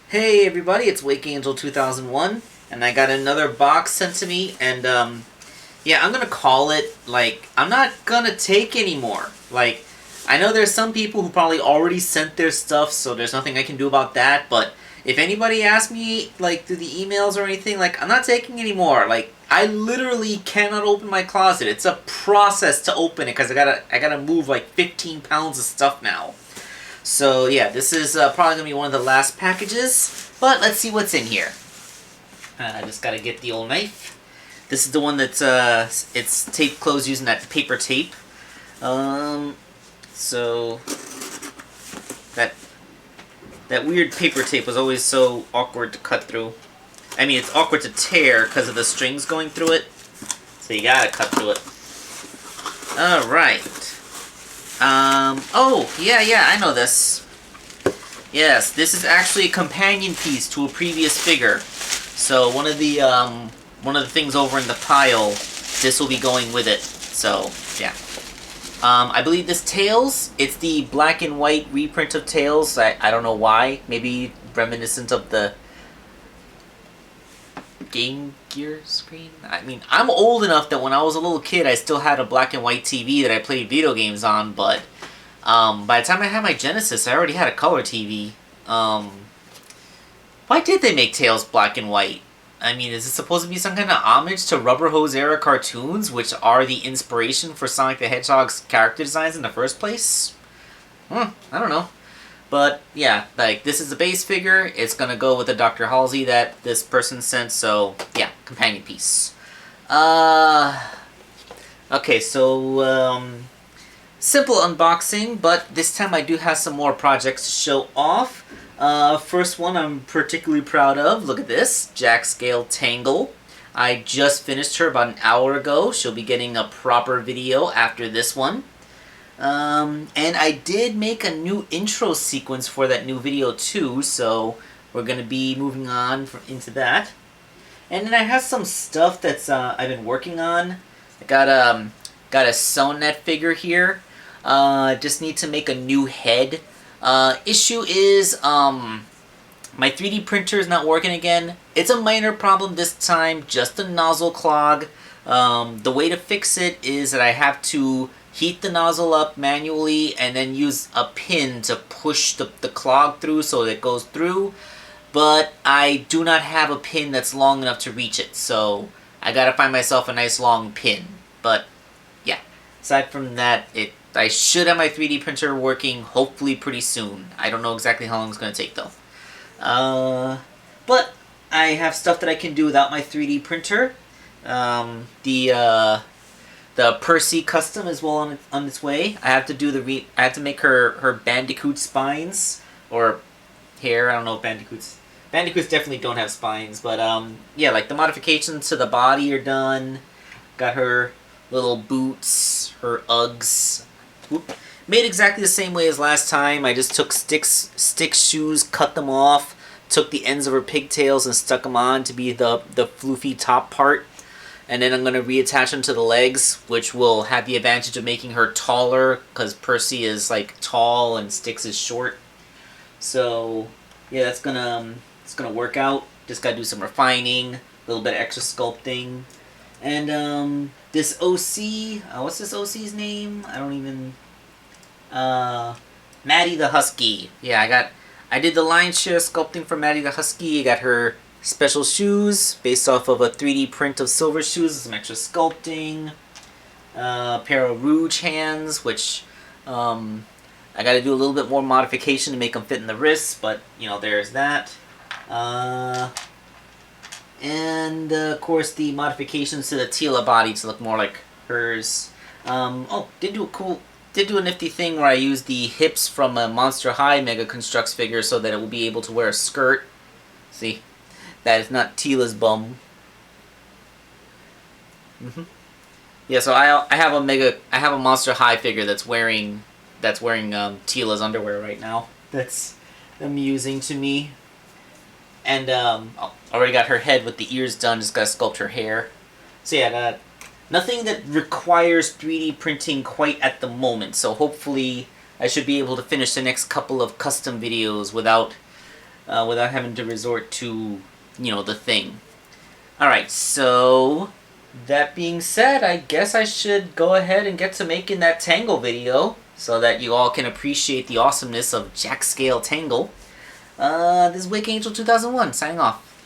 Hey everybody, it's Wake Angel 2001, and I got another box sent to me, and yeah, I'm gonna call it, I'm not gonna take anymore. I know there's some people who probably already sent their stuff, so there's nothing I can do about that, but if anybody asks me, through the emails or anything, I'm not taking anymore. I literally cannot open my closet. It's a process to open it, because I gotta move, 15 pounds of stuff now. So yeah, this is probably going to be one of the last packages, but let's see what's in here. I just got to get the old knife. This is the one that's, it's taped closed using that paper tape. So, that weird paper tape was always so awkward to cut through. I mean, it's awkward to tear because of the strings going through it, so you gotta cut through it. Alright. Oh, yeah, I know this. Yes, this is actually a companion piece to a previous figure. So one of the things over in the pile, this will be going with it. So, yeah. I believe this Tails, it's the black and white reprint of Tails. I don't know why. Maybe reminiscent of the Game Gear screen? I mean, I'm old enough that when I was a little kid, I still had a black and white TV that I played video games on, but by the time I had my Genesis, I already had a color TV. Why did they make Tails black and white? I mean, is it supposed to be some kind of homage to Rubber Hose era cartoons, which are the inspiration for Sonic the Hedgehog's character designs in the first place? I don't know. But, yeah, this is the base figure. It's going to go with the Dr. Halsey that this person sent, so, yeah, companion piece. Okay, so, simple unboxing, but this time I do have some more projects to show off. First one I'm particularly proud of. Look at this, Jack Scale Tangle. I just finished her about an hour ago. She'll be getting a proper video after this one. And I did make a new intro sequence for that new video too, so we're going to be moving on into that. And then I have some stuff that's I've been working on. I got a Sonnet figure here. Just need to make a new head. Issue is my 3D printer is not working again. It's a minor problem this time, just a nozzle clog. The way to fix it is that I have to heat the nozzle up manually and then use a pin to push the clog through so that it goes through. But I do not have a pin that's long enough to reach it, so I gotta find myself a nice long pin. But yeah, aside from that, I should have my 3D printer working hopefully pretty soon. I don't know exactly how long it's gonna take though. But I have stuff that I can do without my 3D printer. The Percy custom is well on its way. I have to do I have to make her Bandicoot spines or hair. I don't know if Bandicoots definitely don't have spines, but yeah, the modifications to the body are done. Got her little boots, her Uggs. Whoop. Made exactly the same way as last time. I just took stick shoes, cut them off, took the ends of her pigtails and stuck them on to be the floofy top part. And then I'm going to reattach them to the legs, which will have the advantage of making her taller, because Percy is, tall and Styx is short. So, yeah, it's gonna work out. Just got to do some refining, a little bit of extra sculpting. And, this OC, what's this OC's name? I don't even, Maddie the Husky. Yeah, I did the line share sculpting for Maddie the Husky. I got her special shoes based off of a 3D print of silver shoes, some extra sculpting, a pair of Rouge hands, which I got to do a little bit more modification to make them fit in the wrists, but there's that. And of course the modifications to the Teela body to look more like hers. Did do a nifty thing where I used the hips from a Monster High Mega Construx figure so that it will be able to wear a skirt. See? That is not Teela's bum. Yeah, so I have a Monster High figure that's wearing Teela's underwear right now. That's amusing to me. And already got her head with the ears done. Just gotta sculpt her hair. So yeah, nothing that requires 3D printing quite at the moment. So hopefully I should be able to finish the next couple of custom videos without without having to resort to, the thing. Alright, so that being said, I guess I should go ahead and get to making that Tangle video so that you all can appreciate the awesomeness of Jack Scale Tangle. This is Wake Angel 2001, signing off.